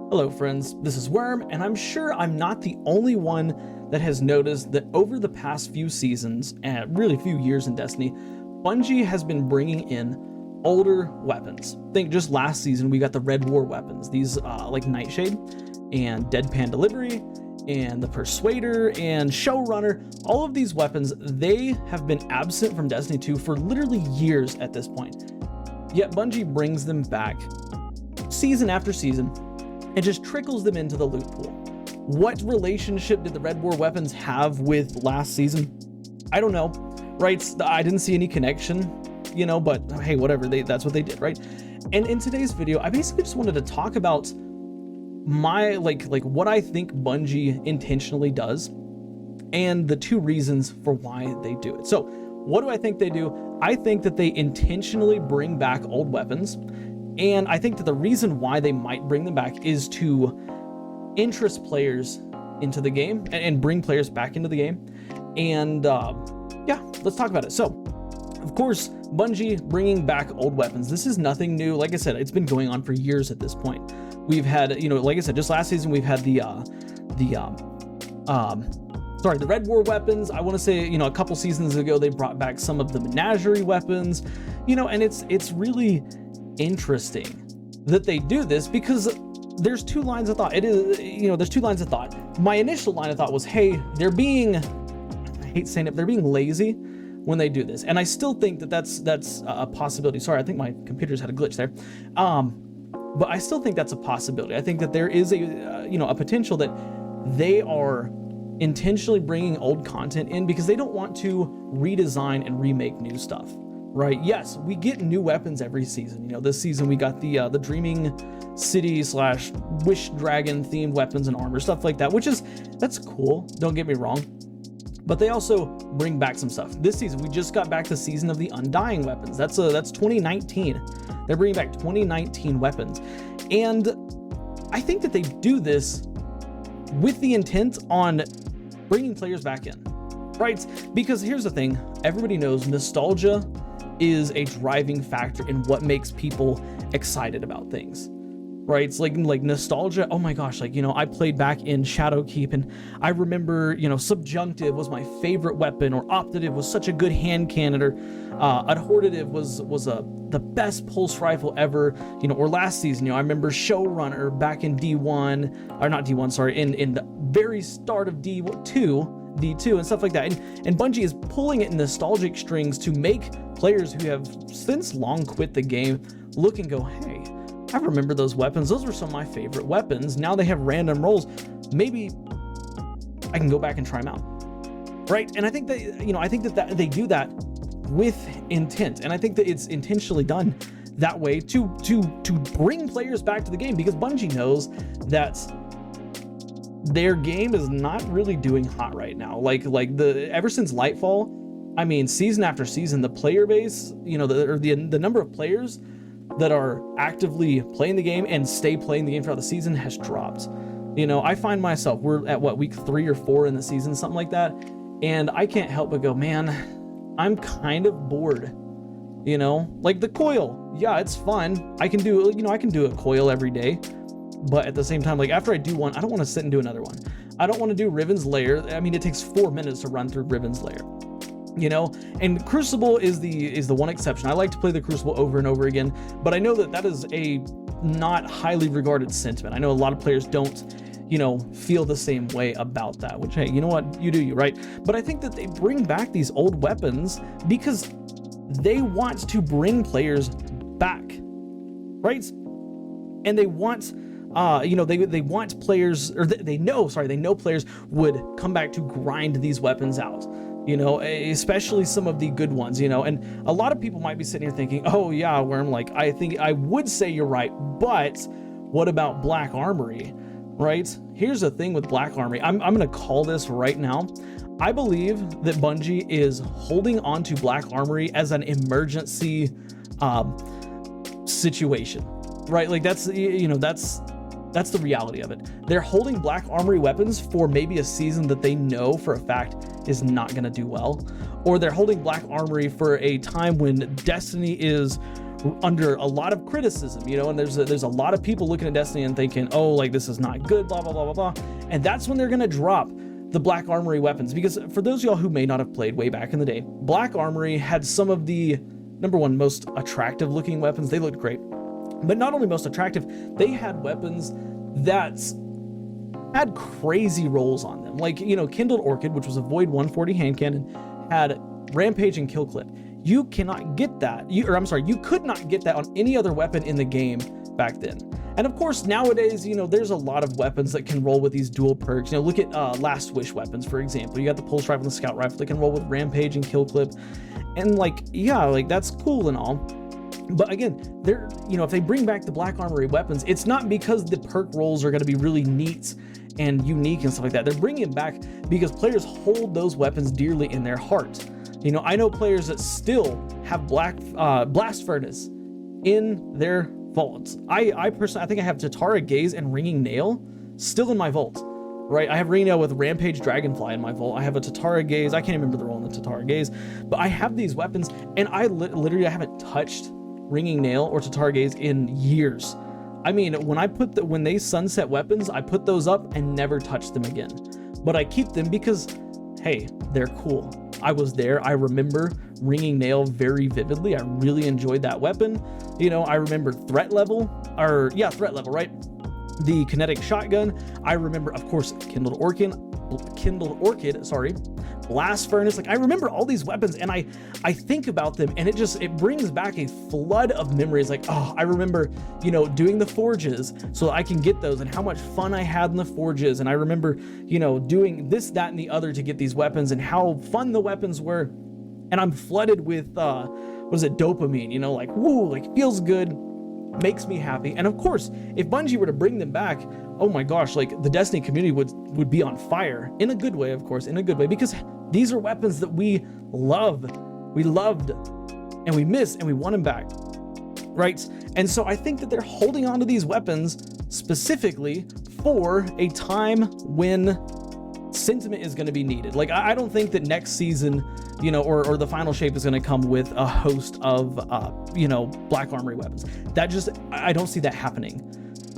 Hello friends, this is Worm, and I'm sure I'm not the only one that has noticed that over the past few seasons, and really few years in Destiny, Bungie has been bringing in older weapons. Think just last season we got the Red War weapons, these like Nightshade and Deadpan Delivery and the Persuader and Showrunner. All of these weapons, they have been absent from Destiny 2 for literally years at this point. Yet Bungie brings them back season after season and just trickles them into the loot pool. What relationship did the Red War weapons have with last season? I don't know, right? I didn't see any connection, you know, but hey, whatever, that's what they did, right? And in today's video, I basically just wanted to talk about my, like what I think Bungie intentionally does and the two reasons for why they do it. So what do I think they do? I think that they intentionally bring back old weapons. And I think that the reason why they might bring them back is to interest players into the game and bring players back into the game. And yeah, let's talk about it. So, of course, Bungie bringing back old weapons. This is nothing new. Like I said, it's been going on for years at this point. We've had, you know, like I said, just last season we've had the Red War weapons. I want to say, you know, a couple seasons ago they brought back some of the Menagerie weapons, you know, and it's really interesting that they do this because there's two lines of thought. There's two lines of thought. My initial line of thought was, hey, they're being, I hate saying it, they're being lazy when they do this. And I still think that that's a possibility. Sorry, I think my computer's had a glitch there. But I still think that's a possibility. I think that there is a potential that they are intentionally bringing old content in because they don't want to redesign and remake new stuff. Right? Yes, we get new weapons every season. You know, this season we got the Dreaming City / Wish Dragon themed weapons and armor, stuff like that, that's cool. Don't get me wrong. But they also bring back some stuff. This season we just got back to Season of the Undying weapons. That's 2019. They're bringing back 2019 weapons, and I think that they do this with the intent on bringing players back in, right? Because here's the thing: everybody knows nostalgia is a driving factor in what makes people excited about things, right? It's like nostalgia. Oh my gosh, like, you know, I played back in Shadowkeep and I remember, you know, Subjunctive was my favorite weapon, or Optative was such a good hand cannon, or Adhortative was the best pulse rifle ever, you know, or last season, you know, I remember Showrunner back in D1, or not D1, sorry, in the very start of D2 and stuff like that. And Bungie is pulling it in nostalgic strings to make players who have since long quit the game look and go, hey, I remember those weapons. Those were some of my favorite weapons. Now they have random rolls. Maybe I can go back and try them out. Right? And I think that they do that with intent. And I think that it's intentionally done that way to bring players back to the game, because Bungie knows that their game is not really doing hot right now. Ever since Lightfall, I mean, season after season, the player base, you know, the number of players that are actively playing the game and stay playing the game throughout the season has dropped. You know, I find myself, we're at week 3 or 4 in the season, something like that, and I can't help but go, man, I'm kind of bored. You know, like the coil, yeah, it's fun. I can do a coil every day. But at the same time, like after I do one, I don't want to sit and do another one. I don't want to do Riven's Lair. I mean, it takes 4 minutes to run through Riven's Lair, you know? And Crucible is the one exception. I like to play the Crucible over and over again, but I know that is a not highly regarded sentiment. I know a lot of players don't, you know, feel the same way about that, which, hey, you know what? You do you, right? But I think that they bring back these old weapons because they want to bring players back, right? And they want they want players, or they know players would come back to grind these weapons out, you know, especially some of the good ones, you know. And a lot of people might be sitting here thinking, oh yeah, Worm, like I think I would say you're right, but what about Black Armory, right? Here's the thing with Black Armory. I'm gonna call this right now. I believe that Bungie is holding on to Black Armory as an emergency situation, right? Like that's the reality of it. They're holding Black Armory weapons for maybe a season that they know for a fact is not going to do well, or they're holding Black Armory for a time when Destiny is under a lot of criticism, you know, and there's a lot of people looking at Destiny and thinking, oh, like this is not good, blah, blah, blah, blah, blah. And that's when they're going to drop the Black Armory weapons. Because for those of y'all who may not have played way back in the day, Black Armory had some of the, number one, most attractive looking weapons. They looked great. But not only most attractive, they had weapons that had crazy rolls on them. Like, you know, Kindled Orchid, which was a Void 140 hand cannon, had Rampage and Kill Clip. You cannot get that. You could not get that on any other weapon in the game back then. And of course, nowadays, you know, there's a lot of weapons that can roll with these dual perks. You know, look at Last Wish weapons, for example. You got the Pulse Rifle and the Scout Rifle that can roll with Rampage and Kill Clip. And like, yeah, like that's cool and all. But again, they're, you know, if they bring back the Black Armory weapons, it's not because the perk rolls are going to be really neat and unique and stuff like that. They're bringing it back because players hold those weapons dearly in their heart. You know, I know players that still have Blast Furnace in their vaults. I personally, I think I have Tatara Gaze and Ringing Nail still in my vault, right? I have Ringing Nail with Rampage Dragonfly in my vault. I have a Tatara Gaze. I can't remember the roll in the Tatara Gaze, but I have these weapons, and I literally haven't touched Ringing Nail or Tatara Gaze in years. I mean, when they sunset weapons, I put those up and never touch them again. But I keep them because, hey, they're cool. I was there. I remember Ringing Nail very vividly. I really enjoyed that weapon. You know, I remember threat level, right? The kinetic shotgun. I remember, of course, Kindled Orchid, Blast Furnace. Like, I remember all these weapons, and I think about them, and it brings back a flood of memories. Like, oh, I remember, you know, doing the forges so that I can get those, and how much fun I had in the forges. And I remember, you know, doing this, that, and the other to get these weapons, and how fun the weapons were. And I'm flooded with dopamine, you know, like, woo, like, feels good, makes me happy. And of course, if Bungie were to bring them back, oh my gosh, like, the Destiny community would be on fire, in a good way, of course, in a good way, because these are weapons that we loved, and we miss, and we want them back, right? And so I think that they're holding on to these weapons specifically for a time when sentiment is going to be needed. Like, I don't think that next season, you know, or the final shape is going to come with a host of, you know, Black Armory weapons. I don't see that happening.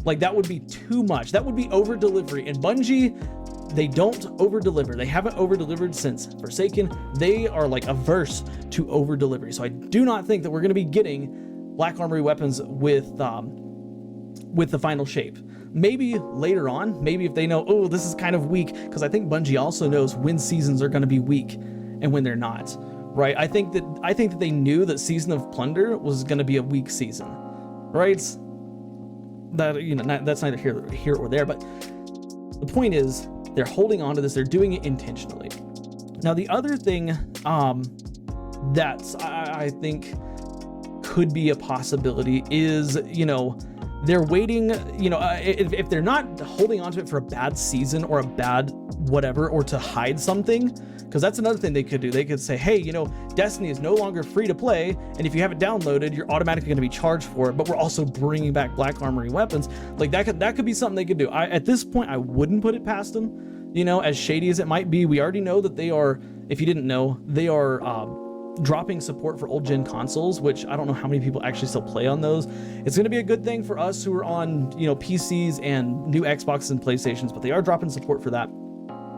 Like, that would be too much. That would be over delivery. And Bungie, they don't over deliver. They haven't over delivered since Forsaken. They are like averse to over delivery. So I do not think that we're going to be getting Black Armory weapons with the final shape. Maybe later on, maybe if they know, oh, this is kind of weak, because I think Bungie also knows when seasons are going to be weak and when they're not, right? I think that they knew that Season of Plunder was going to be a weak season, right? That, you know, that's neither here or there, but the point is they're holding on to this. They're doing it intentionally. Now, the other thing that I think could be a possibility is, you know, they're waiting, you know, if they're not holding on to it for a bad season or a bad whatever, or to hide something, because that's another thing they could do. They could say, hey, you know, Destiny is no longer free to play, and if you have it downloaded, you're automatically going to be charged for it, but we're also bringing back Black Armory weapons. Like, that could be something they could do. At this point, I wouldn't put it past them, you know, as shady as it might be. We already know that they are, if you didn't know, they are dropping support for old gen consoles, which I don't know how many people actually still play on those. It's going to be a good thing for us who are on, you know, PCs and new Xboxes and PlayStations, but they are dropping support for that,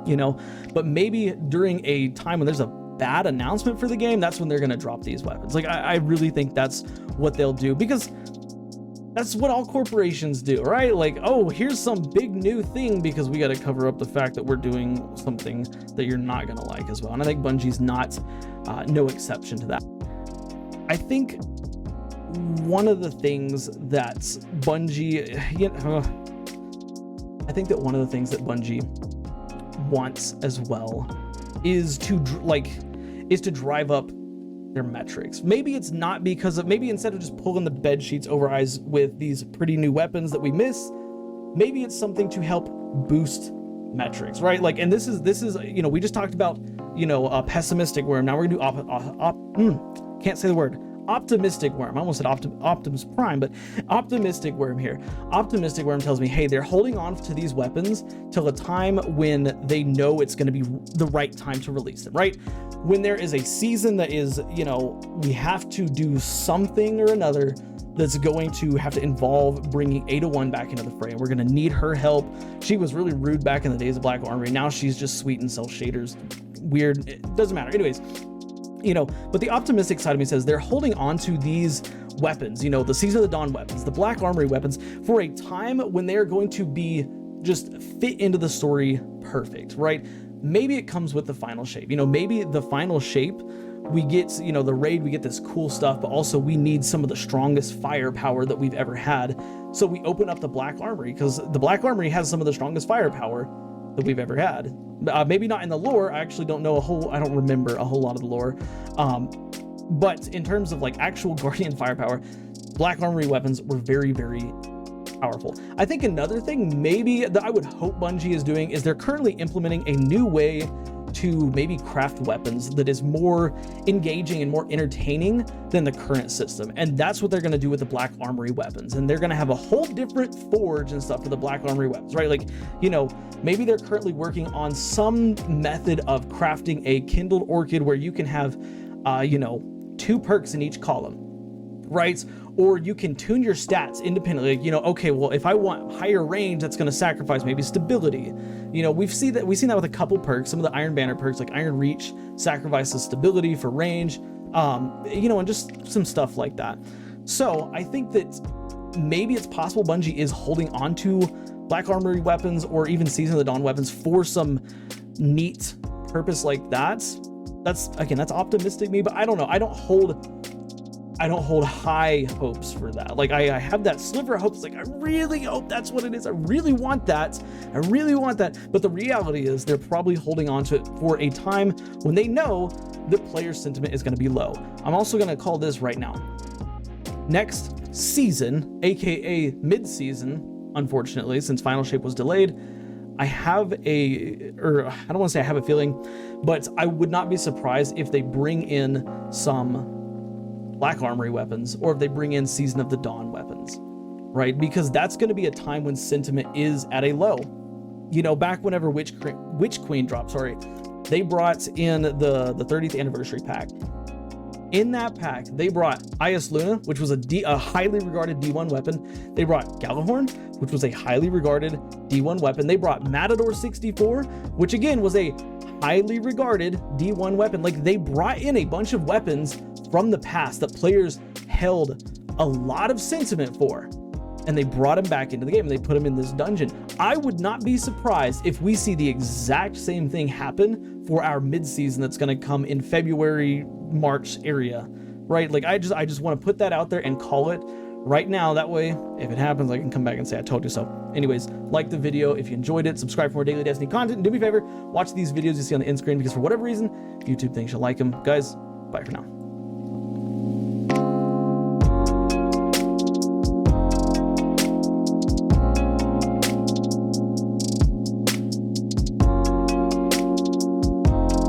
you know. But maybe during a time when there's a bad announcement for the game, that's when they're going to drop these weapons. Like, I really think that's what they'll do, because that's what all corporations do, right? Like, oh, here's some big new thing because we got to cover up the fact that we're doing something that you're not going to like as well. And I think Bungie's not no exception to that. I think one of the things that Bungie, I think that one of the things that Bungie wants as well is to drive up their metrics. Maybe it's not because of, maybe instead of just pulling the bed sheets over eyes with these pretty new weapons that we miss, maybe it's something to help boost metrics, right? Like, and this is, you know, we just talked about, you know, pessimistic, where now we're gonna do can't say the word, Optimistic Worm. I almost said Optimus Prime, but Optimistic Worm here. Optimistic Worm tells me, hey, they're holding on to these weapons till a time when they know it's going to be the right time to release them, right? When there is a season that is, you know, we have to do something or another that's going to have to involve bringing Ada 1 back into the fray. We're going to need her help. She was really rude back in the days of Black Armory. Now she's just sweet and sells shaders. Weird. It doesn't matter. Anyways, you know, but the optimistic side of me says they're holding on to these weapons, you know, the Season of the Dawn weapons, the Black Armory weapons, for a time when they're going to be just fit into the story perfect, right? Maybe it comes with the final shape. You know, maybe the final shape, we get, you know, the raid, we get this cool stuff, but also we need some of the strongest firepower that we've ever had. So we open up the Black Armory, because the Black Armory has some of the strongest firepower that we've ever had. Maybe not in the lore. I actually don't know I don't remember a whole lot of the lore. But in terms of like actual Guardian firepower, Black Armory weapons were very, very powerful. I think another thing maybe that I would hope Bungie is doing is they're currently implementing a new way to maybe craft weapons that is more engaging and more entertaining than the current system. And that's what they're going to do with the Black Armory weapons. And they're going to have a whole different forge and stuff for the Black Armory weapons, right? Like, you know, maybe they're currently working on some method of crafting a kindled orchid where you can have, you know, 2 perks in each column, right? Or you can tune your stats independently. Like, you know, okay, well, if I want higher range, that's going to sacrifice maybe stability. You know, we've seen that with a couple perks. Some of the Iron Banner perks, like Iron Reach, sacrifices stability for range. You know, and just some stuff like that. So I think that maybe it's possible Bungie is holding on to Black Armory weapons or even Season of the Dawn weapons for some neat purpose like that. That's optimistic me, but I don't know. I don't hold high hopes for that. Like I have that sliver of hope. It's like, I really hope that's what it is. I really want that. But the reality is they're probably holding on to it for a time when they know that player sentiment is going to be low. I'm also going to call this right now. Next season, AKA mid-season, unfortunately, since Final Shape was delayed, I don't want to say I have a feeling, but I would not be surprised if they bring in some Black Armory weapons, or if they bring in Season of the Dawn weapons, right? Because that's going to be a time when sentiment is at a low. You know, back whenever Witch Queen dropped, they brought in the 30th anniversary pack. In that pack, they brought Ias Luna, which was a highly regarded D1 weapon. They brought Galahorn, which was a highly regarded D1 weapon. They brought Matador 64, which again was a highly regarded D1 weapon. Like, they brought in a bunch of weapons from the past that players held a lot of sentiment for, and they brought him back into the game and they put him in this dungeon. I would not be surprised if we see the exact same thing happen for our mid-season that's going to come in February, March area, right? Like, I just want to put that out there and call it right now. That way, if it happens, I can come back and say I told you so. Anyways, like the video if you enjoyed it, subscribe for more daily Destiny content, and do me a favor, watch these videos you see on the end screen, because for whatever reason, YouTube thinks you'll like them. Guys, bye for now.